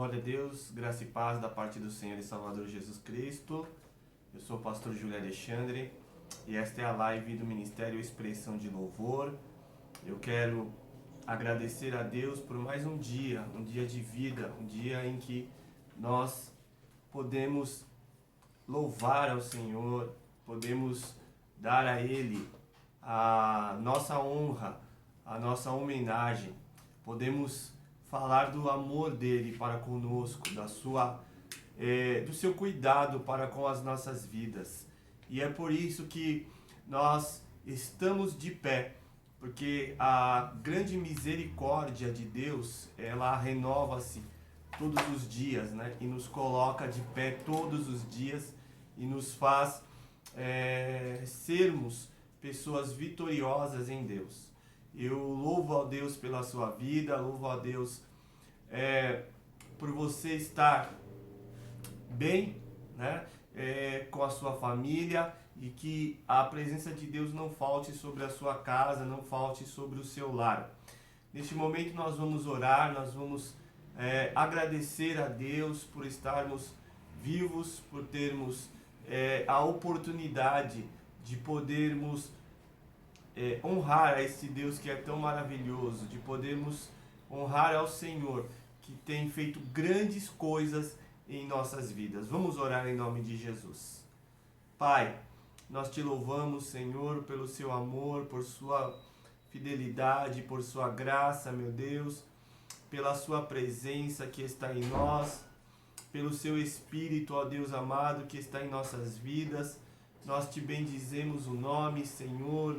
Glória a Deus, graça e paz da parte do Senhor e Salvador Jesus Cristo. Eu sou o pastor Júlio Alexandre e esta é a live do Ministério Expressão de Louvor. Eu quero agradecer a Deus por mais um dia de vida, um dia em que nós podemos louvar ao Senhor, podemos dar a Ele a nossa honra, a nossa homenagem, podemos falar do amor dele para conosco, do seu cuidado para com as nossas vidas. E é por isso que nós estamos de pé, porque a grande misericórdia de Deus, ela renova-se todos os dias, né? E nos coloca de pé todos os dias e nos faz sermos pessoas vitoriosas em Deus. Eu louvo a Deus pela sua vida, louvo a Deus por você estar bem, né? Com a sua família, e que a presença de Deus não falte sobre a sua casa, não falte sobre o seu lar. Neste momento nós vamos orar, nós vamos agradecer a Deus por estarmos vivos, por termos a oportunidade de podermos honrar a esse Deus que é tão maravilhoso, de podermos honrar ao Senhor, que tem feito grandes coisas em nossas vidas. Vamos orar em nome de Jesus. Pai, nós te louvamos, Senhor, pelo seu amor, por sua fidelidade, por sua graça, meu Deus, pela sua presença que está em nós, pelo seu Espírito, ó Deus amado, que está em nossas vidas. Nós te bendizemos o nome, Senhor,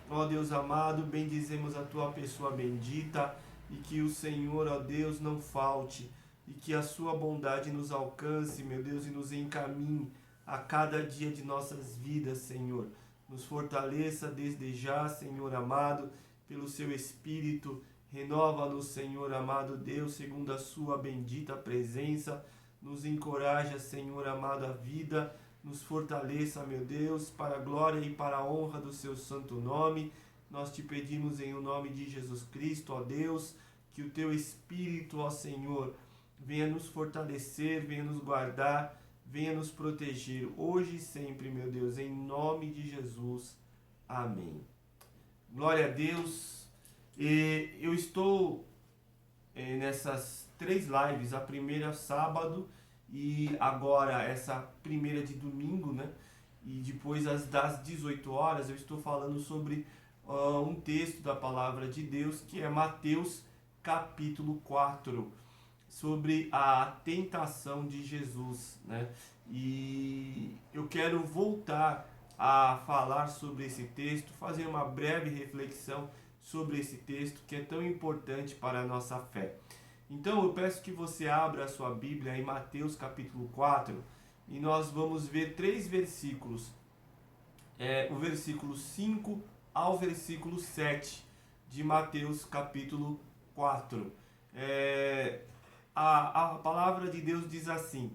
ó Deus amado, bendizemos a tua pessoa bendita, e que o Senhor, ó Deus, não falte, e que a sua bondade nos alcance, meu Deus, e nos encaminhe a cada dia de nossas vidas, Senhor. Nos fortaleça desde já, Senhor amado, pelo seu Espírito. Renova-nos, Senhor amado Deus, segundo a sua bendita presença. Nos encoraja, Senhor amado, a vida. Nos fortaleça, meu Deus, para a glória e para a honra do seu santo nome. Nós te pedimos em o nome de Jesus Cristo, ó Deus, que o teu Espírito, ó Senhor, venha nos fortalecer, venha nos guardar, venha nos proteger, hoje e sempre, meu Deus, em nome de Jesus. Amém. Glória a Deus. Eu estou nessas 3 lives, a primeira sábado e agora essa primeira de domingo, né? E depois das 18 horas eu estou falando sobre um texto da palavra de Deus, que é Mateus capítulo 4, sobre a tentação de Jesus, né? E eu quero voltar a falar sobre esse texto, fazer uma breve reflexão sobre esse texto que é tão importante para a nossa fé. Então eu peço que você abra a sua Bíblia em Mateus capítulo 4 e nós vamos ver 3 versículos. O versículo 5 ao versículo 7 de Mateus capítulo 4. A palavra de Deus diz assim: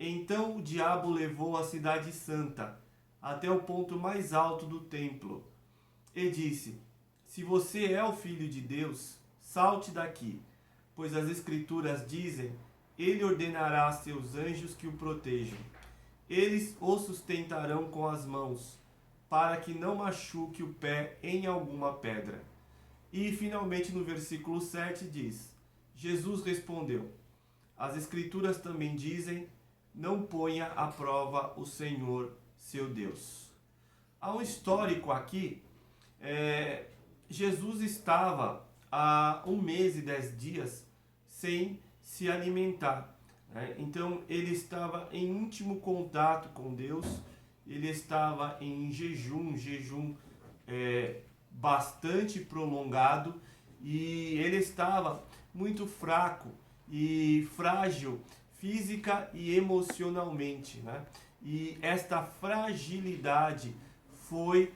Então o diabo levou a cidade santa até o ponto mais alto do templo e disse: Se você é o filho de Deus, salte daqui, pois as escrituras dizem: Ele ordenará a seus anjos que o protejam. Eles o sustentarão com as mãos, para que não machuque o pé em alguma pedra. E finalmente no versículo 7 diz: Jesus respondeu: As escrituras também dizem: Não ponha à prova o Senhor, seu Deus. Há um histórico aqui. Jesus estava há 1 mês e 10 dias sem se alimentar, né? Então ele estava em íntimo contato com Deus, ele estava em jejum bastante prolongado, e ele estava muito fraco e frágil física e emocionalmente, né? E esta fragilidade foi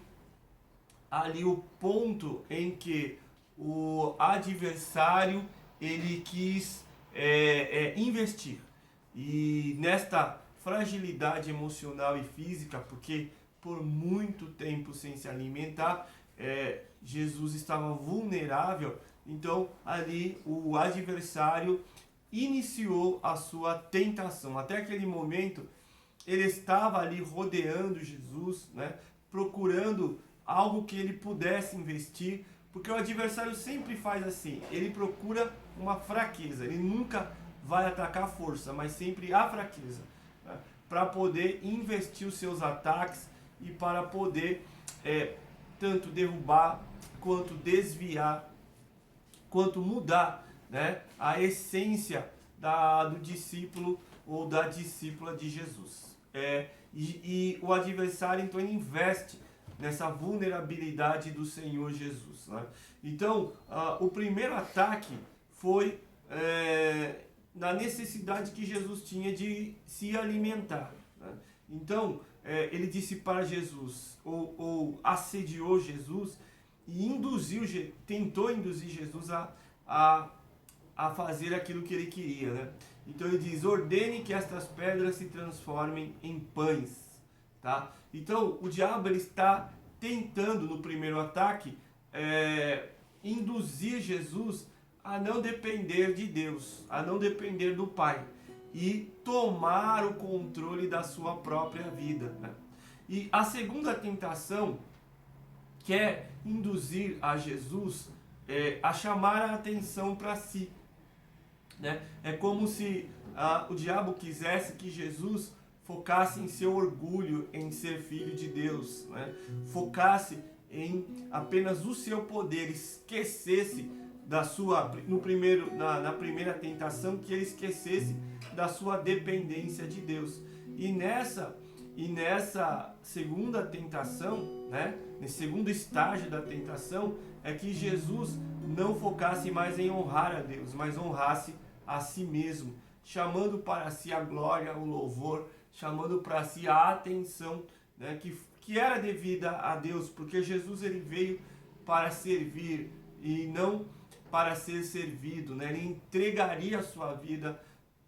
ali o ponto em que o adversário ele quis investir. E nesta fragilidade emocional e física, porque por muito tempo sem se alimentar, Jesus estava vulnerável. Então ali o adversário iniciou a sua tentação. Até aquele momento, ele estava ali rodeando Jesus, né? Procurando algo que ele pudesse investir, porque o adversário sempre faz assim, ele procura uma fraqueza, ele nunca vai atacar a força, mas sempre a fraqueza, né? Para poder investir os seus ataques e para poder tanto derrubar, quanto desviar, quanto mudar, né, a essência do discípulo ou da discípula de Jesus. E o adversário então ele investe nessa vulnerabilidade do Senhor Jesus, né? Então, o primeiro ataque foi na necessidade que Jesus tinha de se alimentar, né? Então, ele disse para Jesus, ou assediou Jesus, e tentou induzir Jesus a fazer aquilo que ele queria, né? Então ele diz, ordene que estas pedras se transformem em pães, tá? Então o diabo ele está tentando no primeiro ataque induzir Jesus a não depender de Deus, a não depender do Pai e tomar o controle da sua própria vida, né? E a segunda tentação quer induzir a Jesus a chamar a atenção para si, né? É como se o diabo quisesse que Jesus focasse em seu orgulho em ser filho de Deus, né? Focasse em apenas o seu poder, esquecesse da sua, na primeira tentação, que ele esquecesse da sua dependência de Deus. E nessa segunda tentação, né, nesse segundo estágio da tentação, é que Jesus não focasse mais em honrar a Deus, mas honrasse a si mesmo, chamando para si a glória, o louvor, chamando para si a atenção, né, que era devida a Deus, porque Jesus ele veio para servir e não para ser servido, né? Ele entregaria a sua vida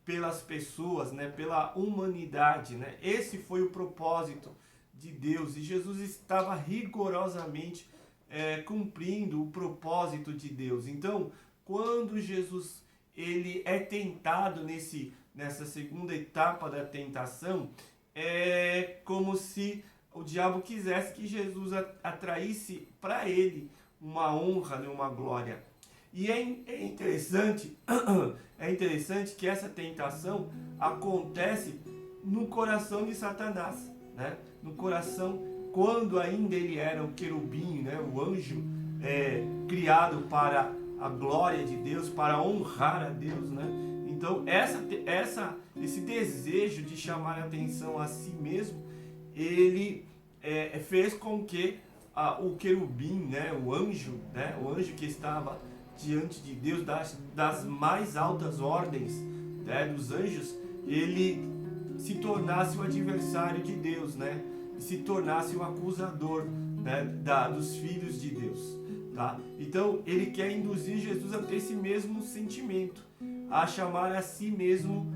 pelas pessoas, né? Pela humanidade, né? Esse foi o propósito de Deus, e Jesus estava rigorosamente cumprindo o propósito de Deus. Então, quando Jesus ele é tentado nessa segunda etapa da tentação, é como se o diabo quisesse que Jesus atraísse para ele uma honra, né, uma glória. E é interessante que essa tentação acontece no coração de Satanás, né? No coração, quando ainda ele era o querubim, né? O anjo criado para a glória de Deus, para honrar a Deus, né? Então esse desejo de chamar a atenção a si mesmo, ele fez com que o querubim, né? O anjo que estava diante de Deus, das mais altas ordens, né, dos anjos, ele se tornasse o adversário de Deus, né? Se tornasse o acusador, né, dos filhos de Deus, tá? Então ele quer induzir Jesus a ter esse mesmo sentimento, a chamar a si mesmo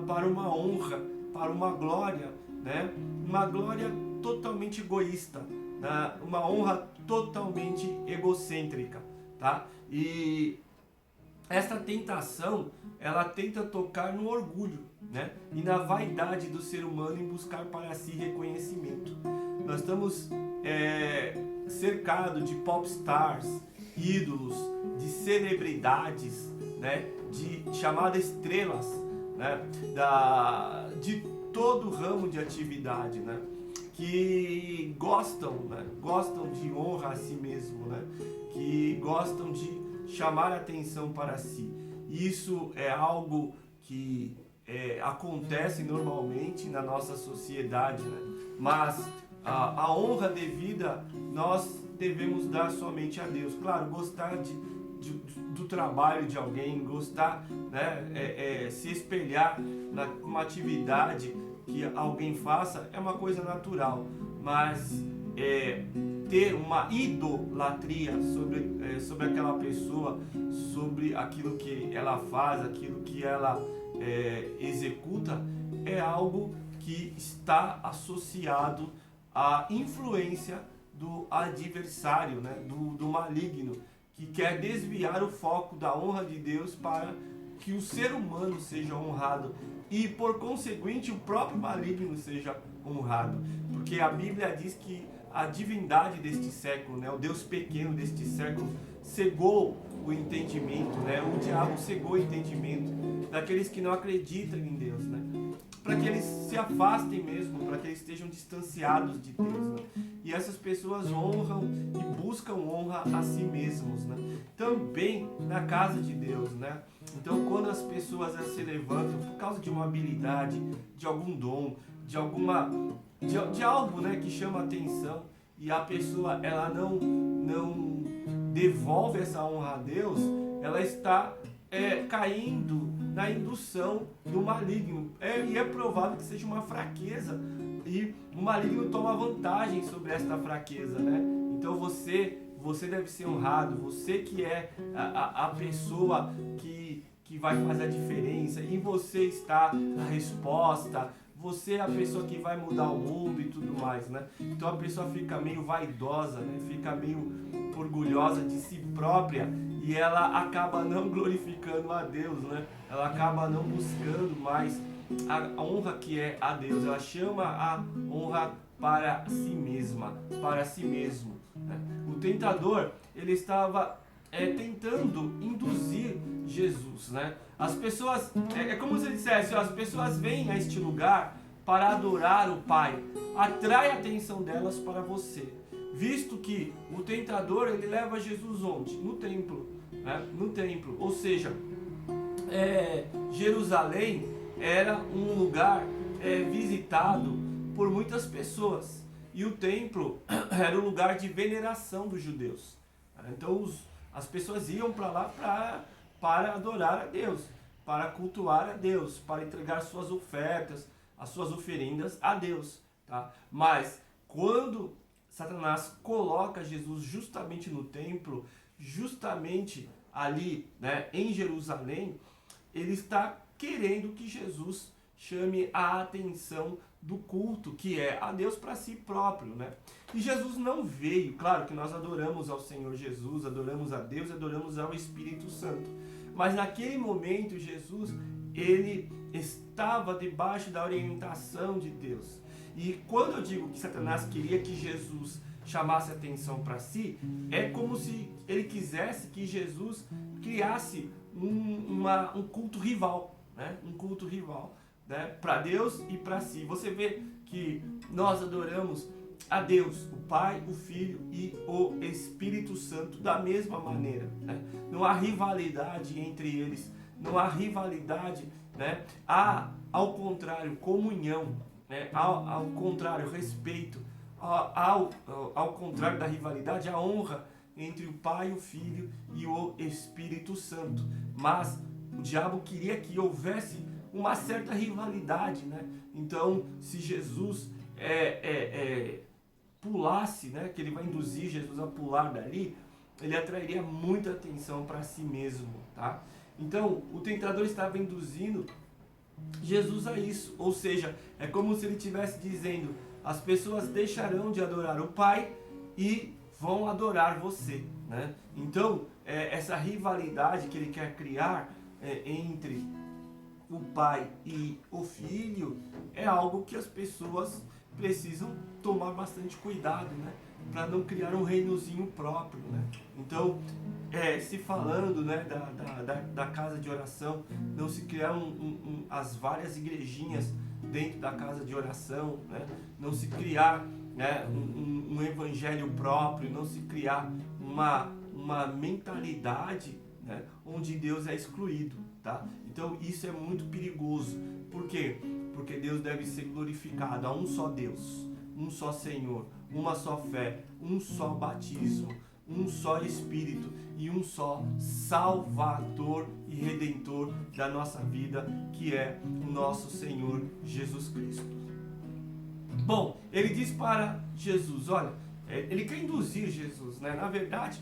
para uma honra, para uma glória, né? Uma glória totalmente egoísta, né? Uma honra totalmente egocêntrica, tá? E esta tentação, ela tenta tocar no orgulho, né? E na vaidade do ser humano em buscar para si reconhecimento. Nós estamos cercados de popstars, ídolos, de celebridades, né? De chamadas estrelas, né? De todo o ramo de atividade, né? Que gostam de honra a si mesmo, né? Que gostam de chamar a atenção para si. Isso é algo que acontece normalmente na nossa sociedade, né? Mas a honra devida nós devemos dar somente a Deus. Claro, gostar do trabalho de alguém, gostar, né, se espelhar numa atividade que alguém faça é uma coisa natural, mas ter uma idolatria sobre aquela pessoa, sobre aquilo que ela faz, aquilo que ela executa, é algo que está associado à influência do adversário, né? do maligno, que quer desviar o foco da honra de Deus para que o ser humano seja honrado e, por conseguinte, o próprio maligno seja honrado. Porque a Bíblia diz que a divindade deste século, né, o Deus pequeno deste século, cegou o entendimento, né? O diabo cegou o entendimento daqueles que não acreditam em Deus, né? Para que eles se afastem mesmo, para que eles estejam distanciados de Deus, né? E essas pessoas honram e buscam honra a si mesmos, né? Também na casa de Deus, né? Então, quando as pessoas se levantam por causa de uma habilidade, de algum dom, de algo, né, que chama atenção, e a pessoa ela não devolve essa honra a Deus, ela está caindo na indução do maligno. E é provável que seja uma fraqueza, e o maligno toma vantagem sobre esta fraqueza, né? Então você deve ser honrado, você que é a pessoa que vai fazer a diferença, e você está a resposta, você é a pessoa que vai mudar o mundo e tudo mais, né? Então a pessoa fica meio vaidosa, né? Fica meio orgulhosa de si própria, e ela acaba não glorificando a Deus, né? Ela acaba não buscando mais a honra que é a Deus. Ela chama a honra para si mesma, para si mesmo, né? O tentador, ele estava tentando induzir Jesus, né? As pessoas, é como se ele dissesse, as pessoas vêm a este lugar para adorar o Pai. Atrai a atenção delas para você. Visto que o tentador, ele leva Jesus onde? No templo, né? No templo. Ou seja, Jerusalém era um lugar visitado por muitas pessoas. E o templo era o lugar de veneração dos judeus. Então as pessoas iam para lá para adorar a Deus, para cultuar a Deus, para entregar suas ofertas, as suas oferendas a Deus, tá? Mas quando Satanás coloca Jesus justamente no templo, justamente ali, né, em Jerusalém, ele está querendo que Jesus chame a atenção do culto, que é a Deus para si próprio, né? E Jesus não veio, claro que nós adoramos ao Senhor Jesus, adoramos a Deus, adoramos ao Espírito Santo. Mas naquele momento Jesus, ele estava debaixo da orientação de Deus. E quando eu digo que Satanás queria que Jesus chamasse atenção para si, é como se ele quisesse que Jesus criasse um culto rival, né? Um culto rival, né? Para Deus e para si. Você vê que nós adoramos a Deus, o Pai, o Filho e o Espírito Santo da mesma maneira, né? Não há rivalidade entre eles, não há rivalidade, né? Há, ao contrário, comunhão, né? Ao contrário, respeito, ao contrário da rivalidade, a honra entre o Pai, o Filho e o Espírito Santo. Mas o diabo queria que houvesse uma certa rivalidade, né? Então, se Jesus pulasse, né, que ele vai induzir Jesus a pular dali, ele atrairia muita atenção para si mesmo, tá? Então, o tentador estava induzindo Jesus a isso, ou seja, é como se ele estivesse dizendo: as pessoas deixarão de adorar o Pai e vão adorar você, né? Então, essa rivalidade que ele quer criar entre o Pai e o Filho é algo que as pessoas precisam tomar bastante cuidado, né? Para não criar um reinozinho próprio, né? Então, se falando, né, da casa de oração, não se criar as várias igrejinhas dentro da casa de oração, né? Não se criar, né, um evangelho próprio, não se criar uma mentalidade, né, onde Deus é excluído, tá? Então isso é muito perigoso. Por quê? Porque Deus deve ser glorificado. Há um só Deus, um só Senhor, uma só fé, um só batismo, um só Espírito e um só Salvador e Redentor da nossa vida, que é o nosso Senhor Jesus Cristo. Bom, ele diz para Jesus, olha, ele quer induzir Jesus, né? Na verdade,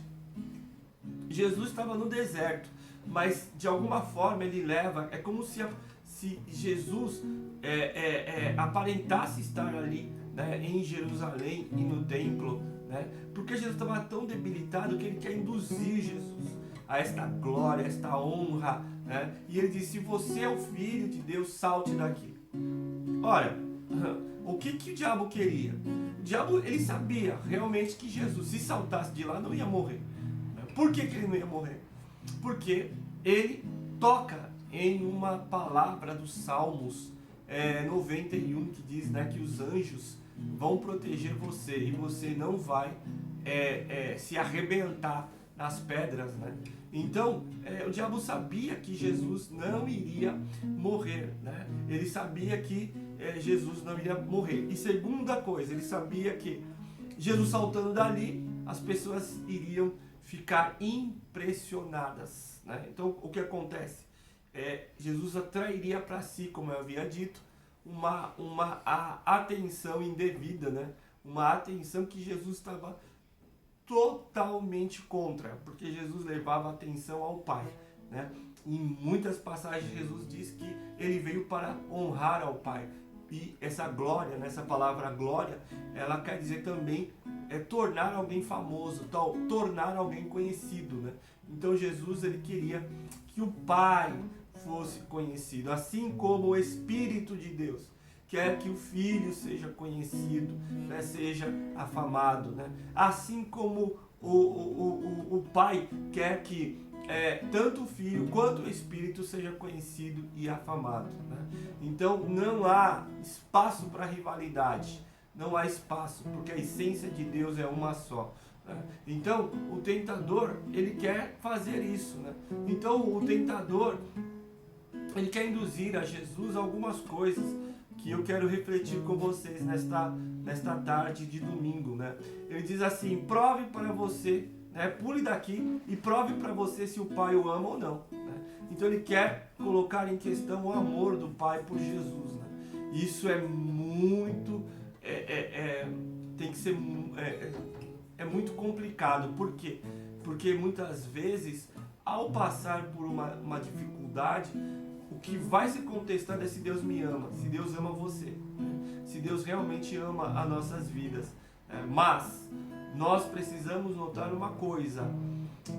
Jesus estava no deserto, mas de alguma forma ele leva, é como se Jesus aparentasse estar ali, né, em Jerusalém e no templo, né? Porque Jesus estava tão debilitado que ele quer induzir Jesus a esta glória, a esta honra, né? E ele disse: se você é o filho de Deus, salte daqui. Olha, o que o diabo queria? O diabo, ele sabia realmente que Jesus, se saltasse de lá, não ia morrer. Por que ele não ia morrer? Porque ele toca em uma palavra dos Salmos 91, que diz, né, que os anjos vão proteger você e você não vai se arrebentar nas pedras, né? Então, o diabo sabia que Jesus não iria morrer, né? Ele sabia que Jesus não iria morrer. E segunda coisa, ele sabia que Jesus saltando dali, as pessoas iriam ficar impressionadas, né? Então, o que acontece? Jesus atrairia para si, como eu havia dito, uma atenção indevida, né? Uma atenção que Jesus estava totalmente contra, porque Jesus levava atenção ao Pai, né? Em muitas passagens Jesus diz que ele veio para honrar ao Pai. E essa glória, né, essa palavra glória, ela quer dizer também tornar alguém famoso, tornar alguém conhecido, né? Então Jesus, ele queria que o Pai fosse conhecido, assim como o Espírito de Deus quer que o Filho seja conhecido, né, seja afamado, né? Assim como o Pai quer que tanto o Filho quanto o Espírito seja conhecido e afamado, né? Então não há espaço para rivalidade, não há espaço, porque a essência de Deus é uma só, né? Então o tentador, ele quer fazer isso, né? Então o tentador, ele quer induzir a Jesus algumas coisas que eu quero refletir com vocês nesta tarde de domingo, né? Ele diz assim: prove para você, né? Pule daqui e prove para você se o Pai o ama ou não, né? Então ele quer colocar em questão o amor do Pai por Jesus, né? Isso é muito, tem que ser, muito complicado. Por quê? Porque muitas vezes, ao passar por uma dificuldade, o que vai ser contestado é se Deus me ama, se Deus ama você, né? Se Deus realmente ama as nossas vidas. Mas nós precisamos notar uma coisa,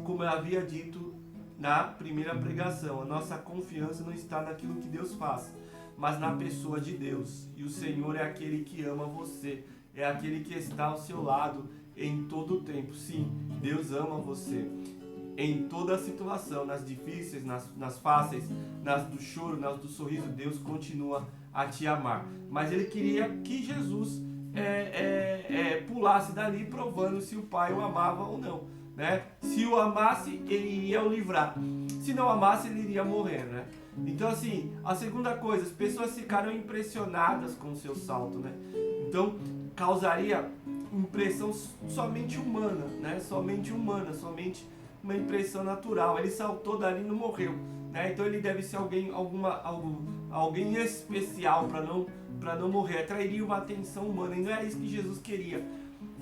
como eu havia dito na primeira pregação: a nossa confiança não está naquilo que Deus faz, mas na pessoa de Deus. E o Senhor é aquele que ama você, é aquele que está ao seu lado em todo o tempo. Sim, Deus ama você em toda a situação, nas difíceis, nas fáceis, nas do choro, nas do sorriso. Deus continua a te amar. Mas ele queria que Jesus pulasse dali, provando se o Pai o amava ou não, né? Se o amasse, ele ia o livrar. Se não amasse, ele iria morrer, né? Então, assim, a segunda coisa, as pessoas ficaram impressionadas com o seu salto, né? Então, causaria impressão somente humana, né? Somente humana, somente uma impressão natural. Ele saltou dali e não morreu, né? Então ele deve ser alguém especial para não morrer. Atrairia uma atenção humana, e não é isso que Jesus queria.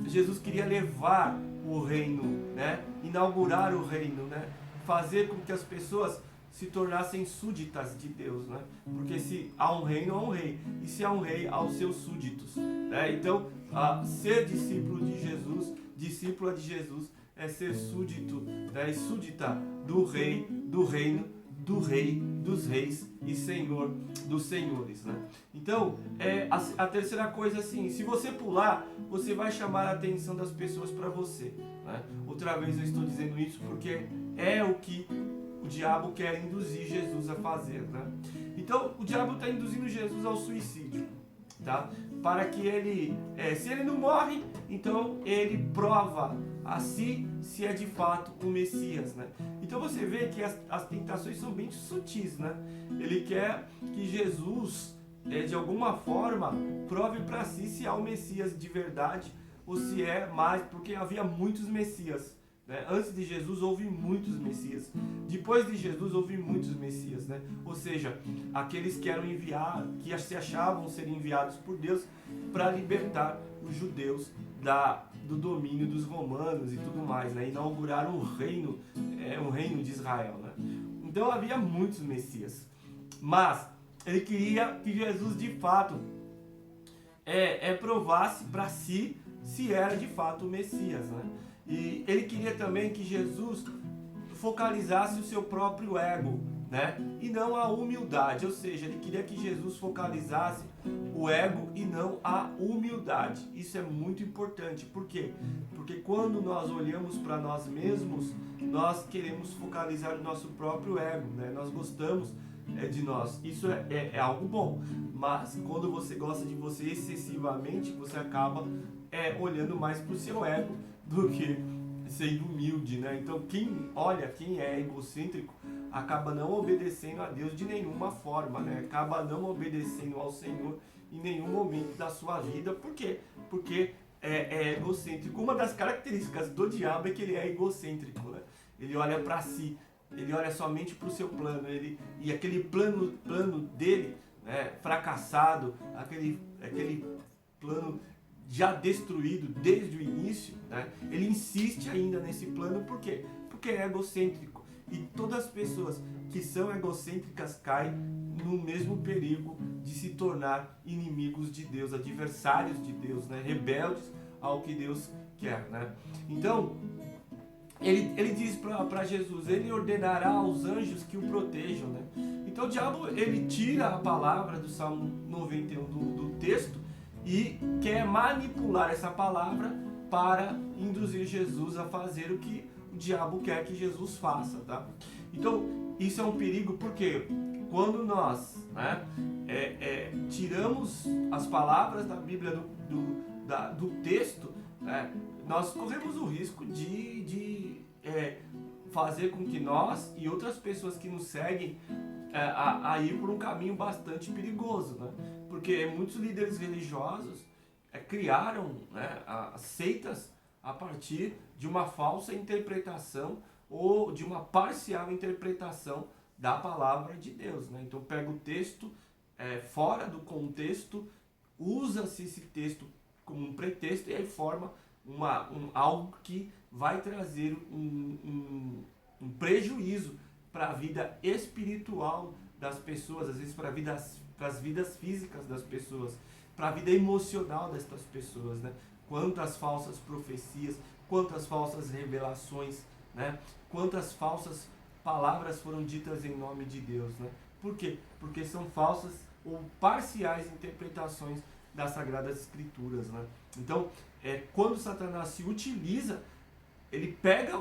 Jesus queria levar o reino, né? Inaugurar o reino, né? Fazer com que as pessoas se tornassem súditas de Deus, né? Porque se há um reino, há um rei, e se há um rei, há os seus súditos, né? Então, ser discípulo de Jesus, discípula de Jesus, é ser súdito, né? E súdita do rei, do reino, do rei, dos reis e senhor dos senhores, né? Então, a terceira coisa, assim, se você pular, você vai chamar a atenção das pessoas para você, né? Outra vez eu estou dizendo isso porque é o que o diabo quer induzir Jesus a fazer, né? Então, o diabo está induzindo Jesus ao suicídio, tá? Para que ele, se ele não morre, então ele prova a si se é de fato o Messias, né? Então você vê que as tentações são bem sutis, né? Ele quer que Jesus, de alguma forma, prove para si se há o Messias de verdade ou se é mais, porque havia muitos Messias, né? Antes de Jesus houve muitos Messias, depois de Jesus houve muitos Messias, né? Ou seja, aqueles que eram enviados, que se achavam ser enviados por Deus para libertar os judeus do domínio dos romanos e tudo mais, né? Inaugurar um reino de Israel, né? Então havia muitos Messias, mas ele queria que Jesus de fato provasse para si se era de fato o Messias, né? E ele queria também que Jesus focalizasse o seu próprio ego, né? E não a humildade, ou seja, ele queria que Jesus focalizasse o ego e não a humildade. Isso é muito importante. Por quê? Porque quando nós olhamos para nós mesmos, nós queremos focalizar o nosso próprio ego, né? Nós gostamos de nós. Isso é algo bom, mas quando você gosta de você excessivamente, você acaba olhando mais para o seu ego do que sendo humilde, né? Então quem é egocêntrico acaba não obedecendo a Deus de nenhuma forma, né? Acaba não obedecendo ao Senhor em nenhum momento da sua vida. Por quê? Porque é egocêntrico. Uma das características do diabo é que ele é egocêntrico, né? Ele olha para si, ele olha somente para o seu plano, e aquele plano dele, né, fracassado, aquele plano já destruído desde o início, né, ele insiste ainda nesse plano. Por quê? Porque é egocêntrico. E todas as pessoas que são egocêntricas caem no mesmo perigo de se tornar inimigos de Deus, adversários de Deus, né, rebeldes ao que Deus quer, né? Então, ele diz para Jesus, ele ordenará aos anjos que o protejam, né? Então o diabo, ele tira a palavra do Salmo 91 do texto e quer manipular essa palavra para induzir Jesus a fazer o que o diabo quer que Jesus faça, tá? Então isso é um perigo, porque quando nós, né, tiramos as palavras da Bíblia do texto, né, nós corremos o risco de fazer com que nós e outras pessoas que nos seguem a ir por um caminho bastante perigoso, né? Porque muitos líderes religiosos criaram, né, seitas a partir de uma falsa interpretação ou de uma parcial interpretação da palavra de Deus, né? Então pega o texto fora do contexto, usa-se esse texto como um pretexto e aí forma algo que vai trazer um prejuízo para a vida espiritual das pessoas, às vezes para as vidas físicas das pessoas, para a vida emocional destas pessoas, né? Quantas falsas profecias, quantas falsas revelações, né? Quantas falsas palavras foram ditas em nome de Deus, né? Por quê? Porque são falsas ou parciais interpretações das Sagradas Escrituras, né? Então, quando Satanás se utiliza, ele pega,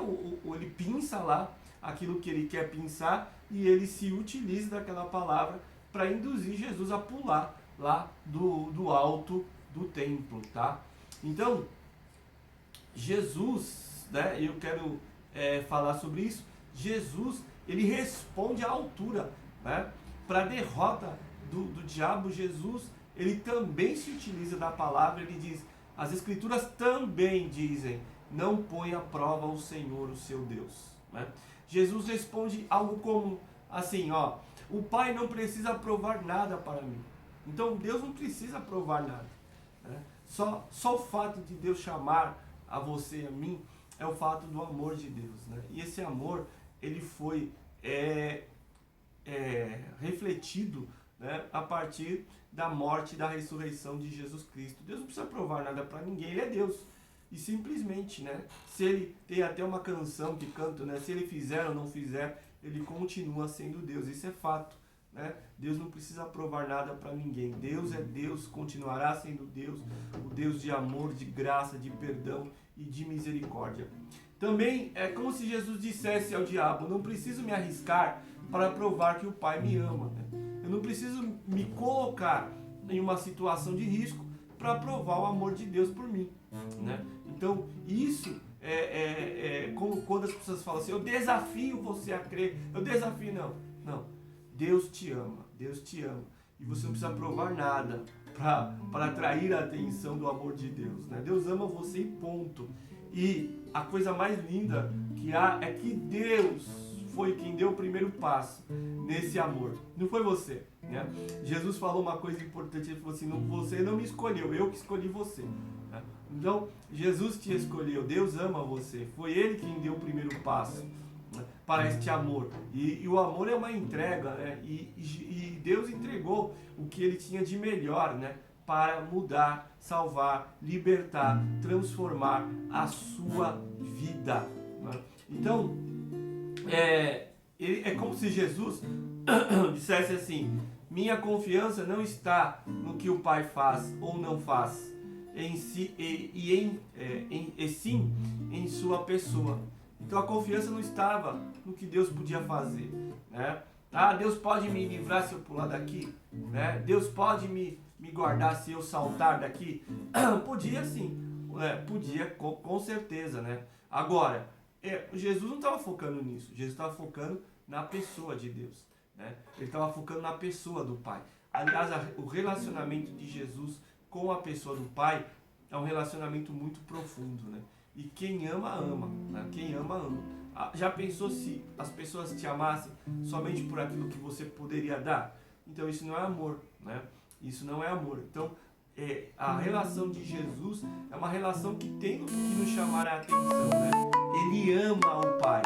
ele pinça lá aquilo que ele quer pinçar e ele se utiliza daquela palavra para induzir Jesus a pular lá do alto do templo, tá? Então, Jesus, né, eu quero falar sobre isso, Jesus, ele responde à altura, né? Para a derrota do diabo, Jesus, ele também se utiliza da palavra, ele diz, as Escrituras também dizem, não põe à prova o Senhor, o seu Deus, né? Jesus responde algo como assim, ó, o Pai não precisa provar nada para mim. Então Deus não precisa provar nada, né? Só o fato de Deus chamar a você e a mim é o fato do amor de Deus, né? E esse amor, ele foi refletido, né, a partir da morte e da ressurreição de Jesus Cristo. Deus não precisa provar nada para ninguém, ele é Deus. E simplesmente, né, se ele tem até uma canção que canta, né, se ele fizer ou não fizer, ele continua sendo Deus. Isso é fato, né? Deus não precisa provar nada para ninguém. Deus é Deus, continuará sendo Deus, o Deus de amor, de graça, de perdão e de misericórdia. Também é como se Jesus dissesse ao diabo, não preciso me arriscar para provar que o Pai me ama, né? Eu não preciso me colocar em uma situação de risco para provar o amor de Deus por mim, né? Então, isso como quando as pessoas falam assim, eu desafio você a crer, eu desafio, não. Deus te ama, Deus te ama. E você não precisa provar nada para atrair a atenção do amor de Deus, né? Deus ama você e ponto. E a coisa mais linda que há é que Deus foi quem deu o primeiro passo nesse amor. Não foi você, né? Jesus falou uma coisa importante, ele falou assim, você não me escolheu, eu que escolhi você, né? Então, Jesus te escolheu, Deus ama você, foi Ele quem deu o primeiro passo, né, para este amor. E o amor é uma entrega, né? E Deus entregou o que Ele tinha de melhor, né, para mudar, salvar, libertar, transformar a sua vida, né? Então, é como se Jesus dissesse assim: minha confiança não está no que o Pai faz ou não faz, em si, e sim em sua pessoa. Então a confiança não estava no que Deus podia fazer, né? Ah, Deus pode me livrar se eu pular daqui, né? Deus pode me guardar se eu saltar daqui. Podia sim, podia com certeza, né? Agora, Jesus não estava focando nisso. Jesus estava focando na pessoa de Deus, né? Ele estava focando na pessoa do Pai. Aliás, o relacionamento de Jesus com a pessoa do Pai é um relacionamento muito profundo, né? E quem ama, ama, né? Quem ama, ama. Já pensou se as pessoas te amassem somente por aquilo que você poderia dar? Então isso não é amor, né? Isso não é amor. Então a relação de Jesus é uma relação que tem que nos chamar a atenção, né? Ele ama o Pai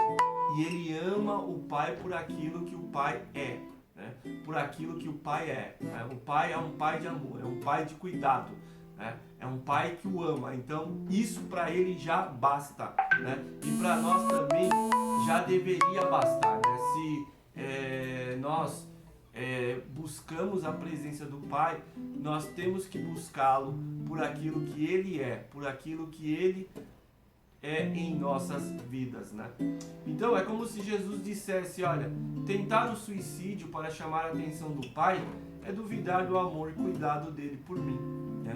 e ele ama o Pai por aquilo que o Pai é, né? Por aquilo que o Pai é, né? O Pai é um Pai de amor, é um Pai de cuidado, né? É um Pai que o ama. Então isso para ele já basta, né? E para nós também já deveria bastar, né? Se nós buscamos a presença do Pai, nós temos que buscá-lo por aquilo que Ele é, por aquilo que Ele é em nossas vidas, né? Então é como se Jesus dissesse: olha, tentar o suicídio para chamar a atenção do Pai é duvidar do amor e cuidado dele por mim, né?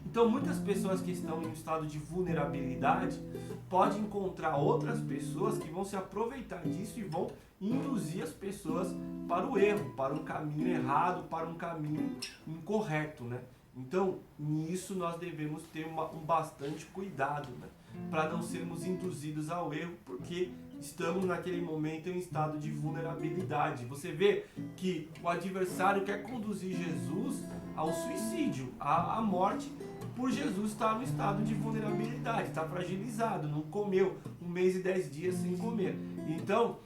Então muitas pessoas que estão em um estado de vulnerabilidade podem encontrar outras pessoas que vão se aproveitar disso e vão induzir as pessoas para o erro, para um caminho errado, para um caminho incorreto, né? Então nisso nós devemos ter um bastante cuidado, né? Para não sermos induzidos ao erro, porque estamos naquele momento em estado de vulnerabilidade. Você vê que o adversário quer conduzir Jesus ao suicídio, à morte, por Jesus estar no estado de vulnerabilidade, está fragilizado, não comeu 1 mês e 10 dias sem comer. Então,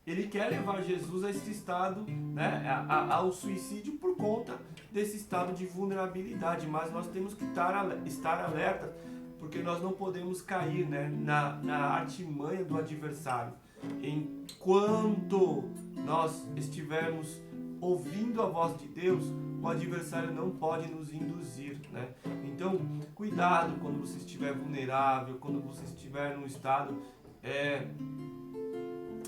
ele quer levar Jesus a esse estado, né, ao suicídio por conta desse estado de vulnerabilidade. Mas nós temos que estar alerta, porque nós não podemos cair, né, na artimanha do adversário. Enquanto nós estivermos ouvindo a voz de Deus, o adversário não pode nos induzir, né? Então, cuidado quando você estiver vulnerável, quando você estiver num estado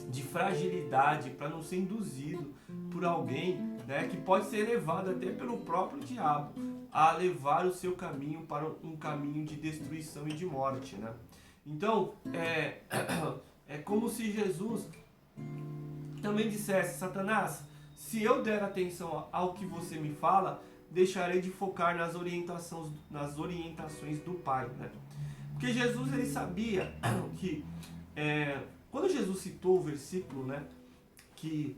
de fragilidade, para não ser induzido por alguém, né, que pode ser levado até pelo próprio diabo a levar o seu caminho para um caminho de destruição e de morte, né? Então, é como se Jesus também dissesse: Satanás, se eu der atenção ao que você me fala, deixarei de focar nas orientações do Pai, né? Porque Jesus, ele sabia que quando Jesus citou o versículo, né, que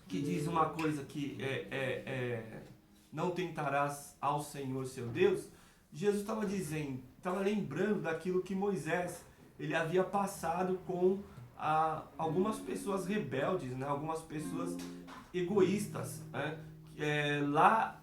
diz uma coisa que não tentarás ao Senhor seu Deus, Jesus estava lembrando daquilo que Moisés ele havia passado com algumas pessoas rebeldes, né, algumas pessoas egoístas, né, lá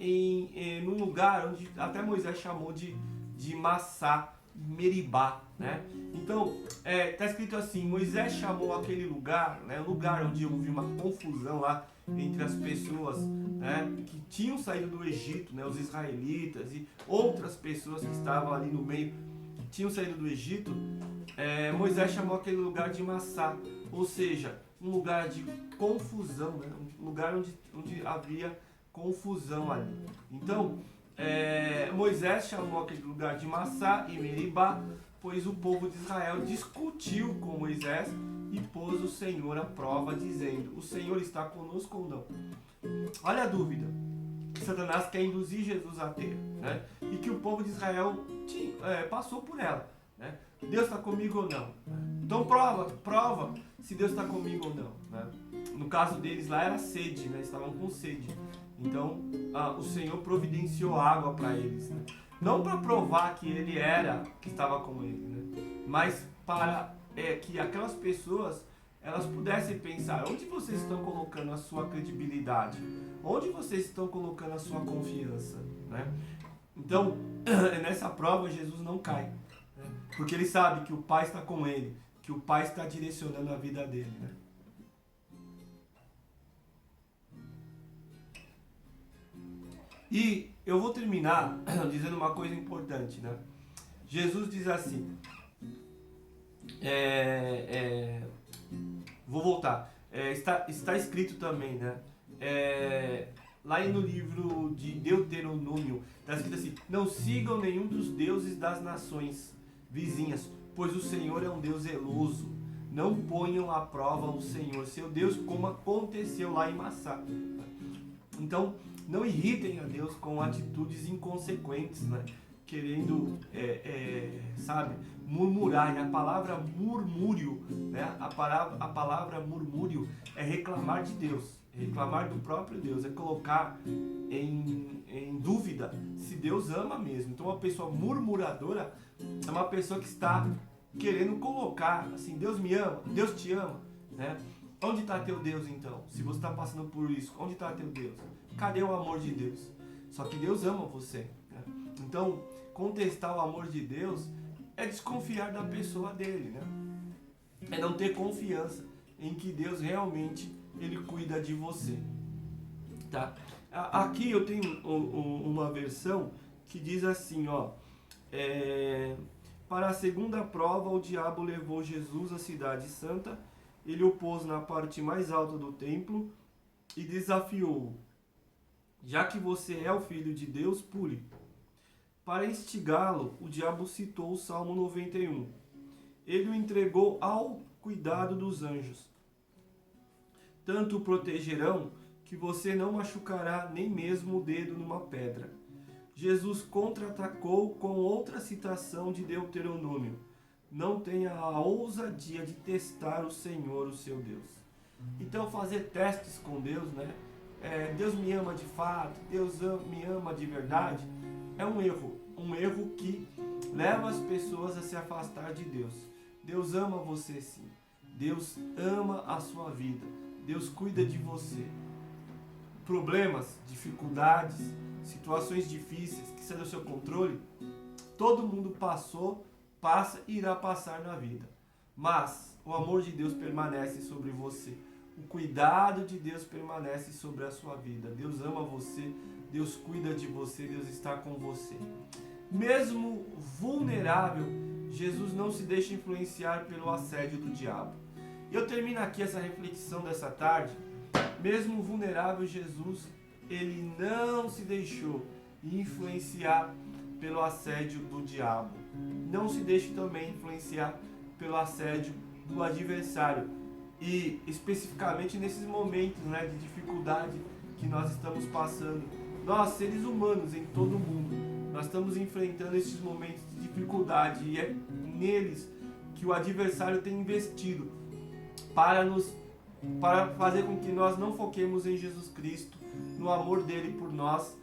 num lugar onde até Moisés chamou de Massá, Meribá, né? Então, está escrito assim: Moisés chamou aquele lugar, né, lugar onde houve uma confusão lá entre as pessoas, né, que tinham saído do Egito, né, os israelitas e outras pessoas que estavam ali no meio, que tinham saído do Egito. Moisés chamou aquele lugar de Massá, ou seja, um lugar de confusão, né, um lugar onde havia confusão ali. Então, Moisés chamou aquele lugar de Massá e Meribá, pois o povo de Israel discutiu com Moisés e pôs o Senhor à prova, dizendo: o Senhor está conosco ou não? Olha a dúvida que Satanás quer induzir Jesus a ter, né? E que o povo de Israel passou por ela, né? Deus está comigo ou não? Então prova se Deus está comigo ou não, né? No caso deles lá era sede, né? Estavam com sede. Então o Senhor providenciou água para eles, né? Não para provar que ele que estava com ele, né? Mas para que aquelas pessoas elas pudessem pensar: onde vocês estão colocando a sua credibilidade? Onde vocês estão colocando a sua confiança, né? Então, nessa prova Jesus não cai, né? Porque ele sabe que o Pai está com ele, que o Pai está direcionando a vida dele, né? E eu vou terminar dizendo uma coisa importante, né? Jesus diz assim, vou voltar, está escrito também, né? Lá no livro de Deuteronômio, está escrito assim, não sigam nenhum dos deuses das nações vizinhas, pois o Senhor é um Deus zeloso. Não ponham à prova o Senhor, seu Deus, como aconteceu lá em Massá. Então, não irritem a Deus com atitudes inconsequentes, né? Querendo, sabe, murmurar. E a palavra murmúrio, né? A palavra murmúrio é reclamar de Deus, reclamar do próprio Deus, é colocar em dúvida se Deus ama mesmo. Então, uma pessoa murmuradora é uma pessoa que está querendo colocar, assim, Deus me ama, Deus te ama, né? Onde está teu Deus então? Se você está passando por isso, onde está teu Deus? Cadê o amor de Deus? Só que Deus ama você, né? Então, contestar o amor de Deus é desconfiar da pessoa dele, né? É não ter confiança em que Deus realmente ele cuida de você, tá? Aqui eu tenho uma versão que diz assim, ó, para a segunda prova o diabo levou Jesus à cidade santa, ele o pôs na parte mais alta do templo e desafiou-o. Já que você é o filho de Deus, pule. Para instigá-lo, o diabo citou o Salmo 91. Ele o entregou ao cuidado dos anjos. Tanto o protegerão que você não machucará nem mesmo o dedo numa pedra. Jesus contra-atacou com outra citação de Deuteronômio. Não tenha a ousadia de testar o Senhor, o seu Deus. Então fazer testes com Deus, né? Deus me ama de fato, Deus me ama de verdade, é um erro que leva as pessoas a se afastar de Deus. Deus ama você sim, Deus ama a sua vida, Deus cuida de você. Problemas, dificuldades, situações difíceis que saem do seu controle, todo mundo passou, passa e irá passar na vida. Mas o amor de Deus permanece sobre você. O cuidado de Deus permanece sobre a sua vida. Deus ama você, Deus cuida de você, Deus está com você. Mesmo vulnerável, Jesus não se deixa influenciar pelo assédio do diabo. E eu termino aqui essa reflexão dessa tarde. Mesmo vulnerável, Jesus, ele não se deixou influenciar pelo assédio do diabo. Não se deixe também influenciar pelo assédio do adversário. E especificamente nesses momentos, né, de dificuldade que nós estamos passando. Nós, seres humanos em todo o mundo, nós estamos enfrentando esses momentos de dificuldade. E é neles que o adversário tem investido para fazer com que nós não foquemos em Jesus Cristo, no amor dele por nós,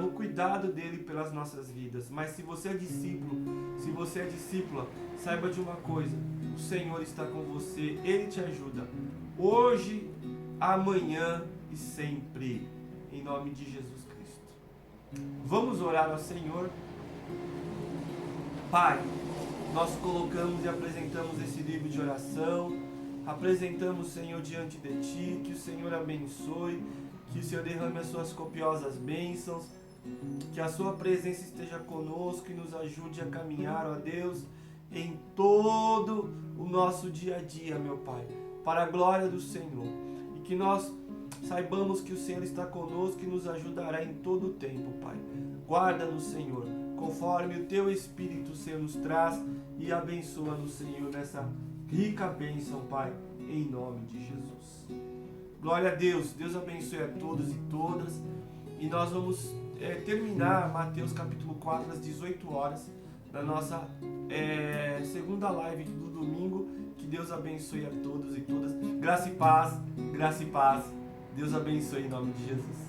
no cuidado dele pelas nossas vidas. Mas se você é discípulo, se você é discípula, saiba de uma coisa: o Senhor está com você, ele te ajuda, hoje, amanhã e sempre, em nome de Jesus Cristo. Vamos orar ao Senhor. Pai, nós colocamos e apresentamos esse livro de oração, apresentamos, Senhor, diante de Ti, que o Senhor abençoe, que o Senhor derrame as suas copiosas bênçãos, que a sua presença esteja conosco e nos ajude a caminhar, ó Deus, em todo o nosso dia a dia, meu Pai, para a glória do Senhor. E que nós saibamos que o Senhor está conosco e nos ajudará em todo o tempo, Pai. Guarda-nos, Senhor, conforme o Teu Espírito, Senhor, nos traz, e abençoa-nos, Senhor, nessa rica bênção, Pai, em nome de Jesus. Glória a Deus. Deus abençoe a todos e todas. E nós vamos terminar Mateus capítulo 4 às 18 horas, na nossa segunda live do domingo. Que Deus abençoe a todos e todas. Graça e paz, graça e paz. Deus abençoe em nome de Jesus.